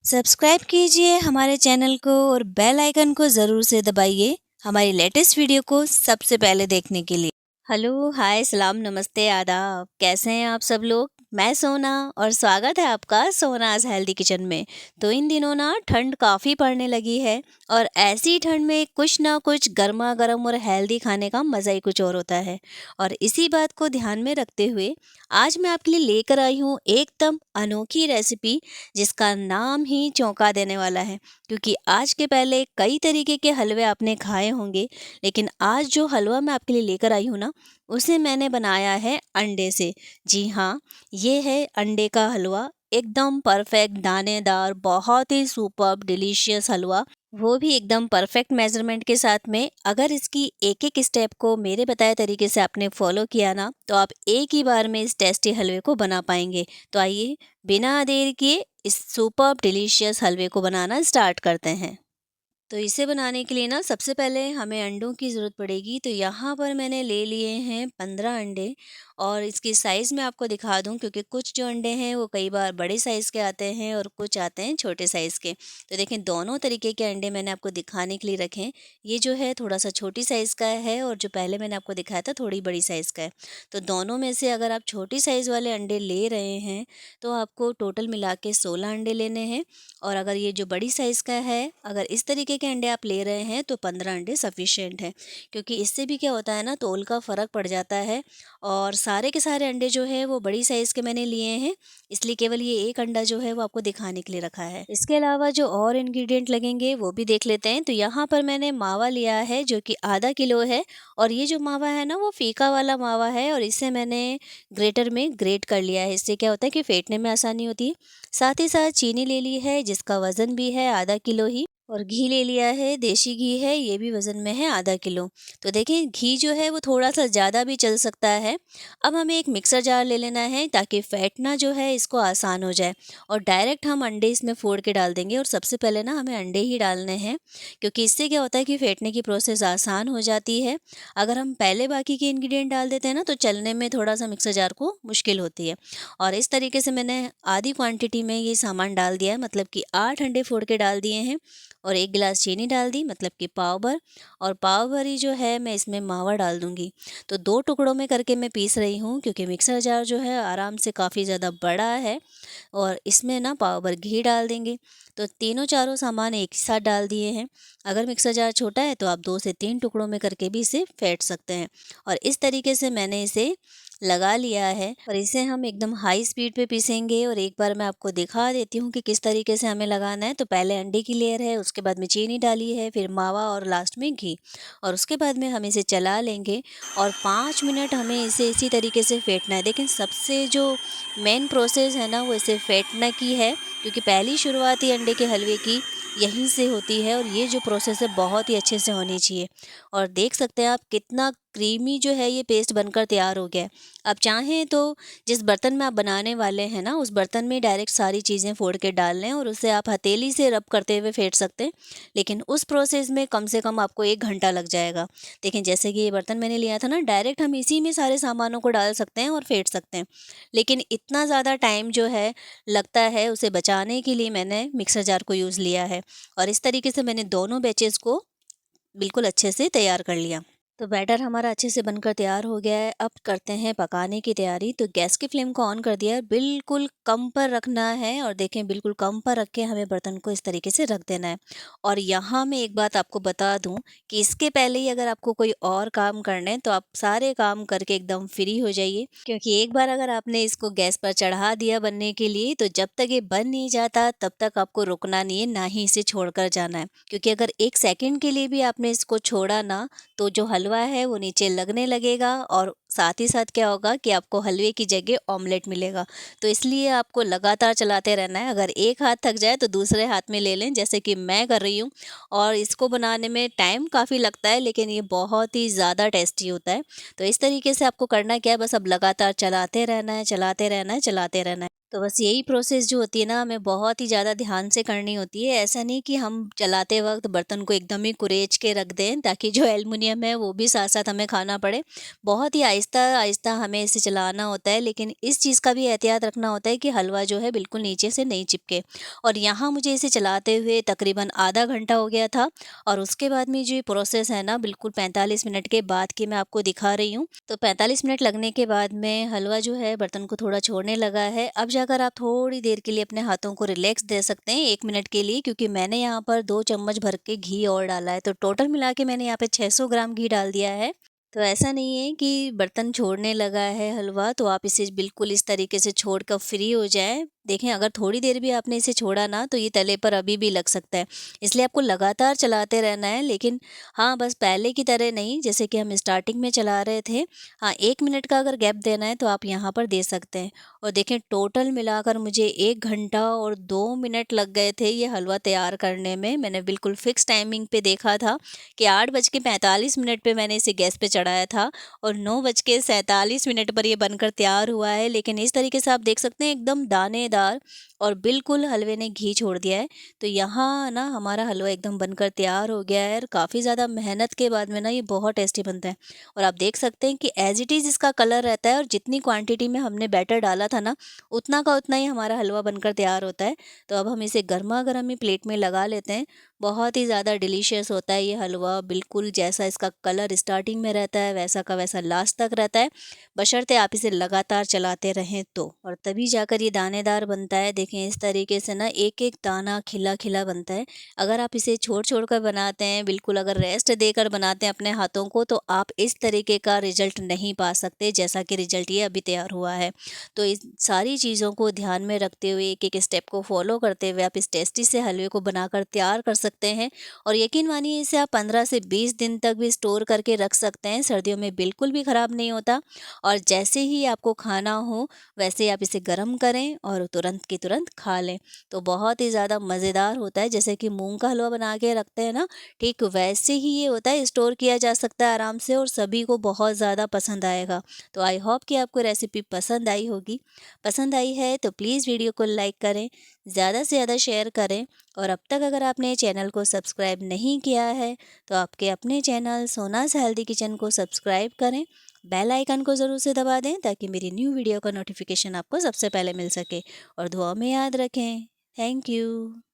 Subscribe कीजिए हमारे channel को और बेल आइकन को ज़रूर से दबाइए हमारी लेटेस्ट वीडियो को सबसे पहले देखने के लिए। हेलो, हाय, सलाम, नमस्ते, आदाब। कैसे हैं आप सब लोग? मैं सोना और स्वागत है आपका सोनाज हेल्दी किचन में। तो इन दिनों ना ठंड काफ़ी पड़ने लगी है और ऐसी ठंड में कुछ ना कुछ गर्मा गर्म और हेल्दी खाने का मज़ा ही कुछ और होता है। और इसी बात को ध्यान में रखते हुए आज मैं आपके लिए लेकर आई हूँ एकदम अनोखी रेसिपी, जिसका नाम ही चौंका देने वाला है। क्योंकि आज के पहले कई तरीके के हलवे आपने खाए होंगे, लेकिन आज जो हलवा मैं आपके लिए लेकर आई हूँ ना, उसे मैंने बनाया है अंडे से। जी हाँ, ये है अंडे का हलवा, एकदम परफेक्ट दानेदार, बहुत ही सुपर्ब डिलीशियस हलवा, वो भी एकदम परफेक्ट मेजरमेंट के साथ में। अगर इसकी एक एक स्टेप को मेरे बताए तरीके से आपने फॉलो किया ना, तो आप एक ही बार में इस टेस्टी हलवे को बना पाएंगे। तो आइए बिना देर किए इस सुपर्ब डिलीशियस हलवे को बनाना स्टार्ट करते हैं। तो इसे बनाने के लिए ना सबसे पहले हमें अंडों की ज़रूरत पड़ेगी। तो यहाँ पर मैंने ले लिए हैं 15 अंडे और इसकी साइज़ मैं आपको दिखा दूँ, क्योंकि कुछ जो अंडे हैं वो कई बार बड़े साइज़ के आते हैं और कुछ आते हैं छोटे साइज़ के। तो देखें, दोनों तरीके के अंडे मैंने आपको दिखाने के लिए रखे हैं। ये जो है थोड़ा सा छोटी साइज़ का है और जो पहले मैंने आपको दिखाया था थोड़ी बड़ी साइज़ का है। तो दोनों में से अगर आप छोटी साइज़ वाले अंडे ले रहे हैं तो आपको टोटल मिला के 16 अंडे लेने हैं। और अगर ये जो बड़ी साइज़ का है, अगर इस तरीके के अंडे आप ले रहे हैं तो 15 अंडे सफिशिएंट है। क्योंकि इससे भी क्या होता है ना, तोल का फ़र्क पड़ जाता है। और सारे के सारे अंडे जो है वो बड़ी साइज़ के मैंने लिए हैं, इसलिए केवल ये एक अंडा जो है वो आपको दिखाने के लिए रखा है। इसके अलावा जो और इंग्रेडिएंट लगेंगे वो भी देख लेते हैं। तो यहाँ पर मैंने मावा लिया है जो कि आधा किलो है। और ये जो मावा है ना, वो फीका वाला मावा है और इसे मैंने ग्रेटर में ग्रेट कर लिया है। इससे क्या होता है कि फेंटने में आसानी होती है। साथ ही साथ चीनी ले ली है जिसका वज़न भी है आधा किलो ही। और घी ले लिया है, देसी घी है, ये भी वज़न में है आधा किलो। तो देखें, घी जो है वो थोड़ा सा ज़्यादा भी चल सकता है। अब हमें एक मिक्सर जार ले लेना है ताकि फेंटना जो है इसको आसान हो जाए। और डायरेक्ट हम अंडे इसमें फोड़ के डाल देंगे। और सबसे पहले ना हमें अंडे ही डालने हैं, क्योंकि इससे क्या होता है कि फेंटने की प्रोसेस आसान हो जाती है। अगर हम पहले बाकी के इंग्रेडिएंट डाल देते हैं ना, तो चलने में थोड़ा सा मिक्सर जार को मुश्किल होती है। और इस तरीके से मैंने आधी क्वांटिटी में ये सामान डाल दिया है, मतलब कि 8 अंडे फोड़ के डाल दिए हैं। और 1 गिलास चीनी डाल दी, मतलब कि पाव भर। और पाव भर ही जो है मैं इसमें मावा डाल दूँगी। तो 2 टुकड़ों में करके मैं पीस रही हूँ, क्योंकि मिक्सर जार जो है आराम से काफ़ी ज़्यादा बड़ा है। और इसमें ना पाव भर घी डाल देंगे। तो तीनों चारों सामान एक ही साथ डाल दिए हैं। अगर मिक्सर जार छोटा है तो आप 2 से 3 टुकड़ों में करके भी इसे फेंट सकते हैं। और इस तरीके से मैंने इसे लगा लिया है और इसे हम एकदम हाई स्पीड पे पीसेंगे। और एक बार मैं आपको दिखा देती हूँ कि किस तरीके से हमें लगाना है। तो पहले अंडे की लेयर है, उसके बाद में चीनी डाली है, फिर मावा और लास्ट में घी। और उसके बाद में हम इसे चला लेंगे और 5 मिनट हमें इसे इसी तरीके से फेंटना है। लेकिन सबसे जो मेन प्रोसेस है ना, वो इसे फेंटने की है, क्योंकि पहली शुरुआत ही अंडे के हलवे की यहीं से होती है। और ये जो प्रोसेस है बहुत ही अच्छे से होनी चाहिए। और देख सकते हैं आप कितना क्रीमी जो है ये पेस्ट बनकर तैयार हो गया है। आप चाहें तो जिस बर्तन में आप बनाने वाले हैं ना, उस बर्तन में डायरेक्ट सारी चीज़ें फोड़ के डाल लें और उसे आप हथेली से रब करते हुए फेंट सकते हैं। लेकिन उस प्रोसेस में कम से कम आपको 1 घंटा लग जाएगा। देखें, जैसे कि ये बर्तन मैंने लिया था ना, डायरेक्ट हम इसी में सारे सामानों को डाल सकते हैं और फेंट सकते हैं। लेकिन इतना ज़्यादा टाइम जो है लगता है, उसे बचाने के लिए मैंने मिक्सर जार को यूज़ लिया है। और इस तरीके से मैंने दोनों बैचेज़ को बिल्कुल अच्छे से तैयार कर लिया। तो बैटर हमारा अच्छे से बनकर तैयार हो गया है। अब करते हैं पकाने की तैयारी। तो गैस की फ्लेम को ऑन कर दिया है, बिल्कुल कम पर रखना है। और देखें, बिल्कुल कम पर रख के हमें बर्तन को इस तरीके से रख देना है। और यहाँ मैं एक बात आपको बता दूँ कि इसके पहले ही अगर आपको कोई और काम करना है तो आप सारे काम करके एकदम फ्री हो जाइए। क्योंकि एक बार अगर आपने इसको गैस पर चढ़ा दिया बनने के लिए, तो जब तक ये बन नहीं जाता तब तक आपको रुकना नहीं है, ना ही इसे छोड़कर जाना है। क्योंकि अगर 1 सेकंड के लिए भी आपने इसको छोड़ा ना, तो जो हलवा है वो नीचे लगने लगेगा। और साथ ही साथ क्या होगा कि आपको हलवे की जगह ऑमलेट मिलेगा। तो इसलिए आपको लगातार चलाते रहना है। अगर एक हाथ थक जाए तो दूसरे हाथ में ले लें, जैसे कि मैं कर रही हूँ। और इसको बनाने में टाइम काफ़ी लगता है, लेकिन ये बहुत ही ज़्यादा टेस्टी होता है। तो इस तरीके से आपको करना क्या है, बस अब लगातार चलाते रहना है, चलाते रहना है, चलाते रहना है। तो बस यही प्रोसेस जो होती है ना, हमें बहुत ही ज़्यादा ध्यान से करनी होती है। ऐसा नहीं कि हम चलाते वक़्त बर्तन को एकदम ही कुरेच के रख दें ताकि जो एल्युमिनियम है वो भी साथ-साथ हमें खाना पड़े। बहुत ही आहिस्ता-आहिस्ता हमें इसे चलाना होता है, लेकिन इस चीज़ का भी एहतियात रखना होता है कि हलवा जो है बिल्कुल नीचे से नहीं चिपके। और यहाँ मुझे इसे चलाते हुए तकरीबन आधा घंटा हो गया था, और उसके बाद में जो ये प्रोसेस है ना, बिल्कुल 45 मिनट के बाद की मैं आपको दिखा रही हूँ। तो 45 मिनट लगने के बाद में हलवा जो है बर्तन को थोड़ा छोड़ने लगा है। अब जाकर आप थोड़ी देर के लिए अपने हाथों को रिलैक्स दे सकते हैं 1 मिनट के लिए, क्योंकि मैंने यहाँ पर 2 चम्मच भर के घी और डाला है। तो टोटल मिला के मैंने यहाँ पे 600 ग्राम घी डाल दिया है। तो ऐसा नहीं है कि बर्तन छोड़ने लगा है हलवा तो आप इसे बिल्कुल इस तरीके से छोड़कर फ्री हो जाएँ। देखें, अगर थोड़ी देर भी आपने इसे छोड़ा ना तो ये तले पर अभी भी लग सकता है। इसलिए आपको लगातार चलाते रहना है, लेकिन हाँ, बस पहले की तरह नहीं जैसे कि हम स्टार्टिंग में चला रहे थे। हाँ, 1 मिनट का अगर गैप देना है तो आप यहाँ पर दे सकते हैं। और देखें, टोटल मिलाकर मुझे 1 घंटा और 2 मिनट लग गए थे ये हलवा तैयार करने में। मैंने बिल्कुल फ़िक्स टाइमिंग पे देखा था कि 8 बज के 45 मिनट पे मैंने इसे गैस पे चढ़ाया था, और 9 बज के 47 मिनट पर ये बनकर तैयार हुआ है। लेकिन इस तरीके से आप देख सकते हैं एकदम दानेदार, और बिल्कुल हलवे ने घी छोड़ दिया है। तो यहाँ ना हमारा हलवा एकदम बनकर तैयार हो गया है, और काफ़ी ज़्यादा मेहनत के बाद में ना ये बहुत टेस्टी बनता है। और आप देख सकते हैं कि एज़ इट इज़ इसका कलर रहता है, और जितनी क्वांटिटी में हमने बैटर डाला था ना, उतना का उतना ही हमारा हलवा बनकर तैयार होता है। तो अब हम इसे गरमा-गरम ही प्लेट में लगा लेते हैं। बहुत ही ज़्यादा डिलीशियस होता है ये हलवा, बिल्कुल जैसा इसका कलर स्टार्टिंग में रहता है वैसा का वैसा लास्ट तक रहता है, बशर्ते आप इसे लगातार चलाते रहें तो। और तभी जाकर ये दानेदार बनता है। देखें, इस तरीके से ना एक-एक दाना खिला-खिला बनता है। अगर आप इसे छोड़-छोड़ कर बनाते हैं, बिल्कुल अगर रेस्ट देकर बनाते हैं अपने हाथों को, तो आप इस तरीके का रिज़ल्ट नहीं पा सकते जैसा कि रिज़ल्ट ये अभी तैयार हुआ है। तो इस सारी चीज़ों को ध्यान में रखते हुए, एक-एक स्टेप को फ़ॉलो करते हुए आप इस टेस्टी से हलवे को बनाकर तैयार कर सकते हैं। और यकीन मानिए, इसे आप 15 से 20 दिन तक भी स्टोर करके रख सकते हैं। सर्दियों में बिल्कुल भी ख़राब नहीं होता, और जैसे ही आपको खाना हो वैसे ही आप इसे गरम करें और तुरंत की तुरंत खा लें। तो बहुत ही ज़्यादा मज़ेदार होता है। जैसे कि मूँग का हलवा बना के रखते हैं ना, ठीक वैसे ही ये होता है, स्टोर किया जा सकता है आराम से, और सभी को बहुत ज़्यादा पसंद आएगा। तो आई होप कि आपको रेसिपी पसंद आई होगी। पसंद आई है तो प्लीज़ वीडियो को लाइक करें, ज़्यादा से ज़्यादा शेयर करें, और अब तक अगर आपने चैनल को सब्सक्राइब नहीं किया है तो आपके अपने चैनल सोनाज़ हेल्दी किचन को सब्सक्राइब करें। बेल आइकन को ज़रूर से दबा दें ताकि मेरी न्यू वीडियो का नोटिफिकेशन आपको सबसे पहले मिल सके। और दुआ में याद रखें। Thank you.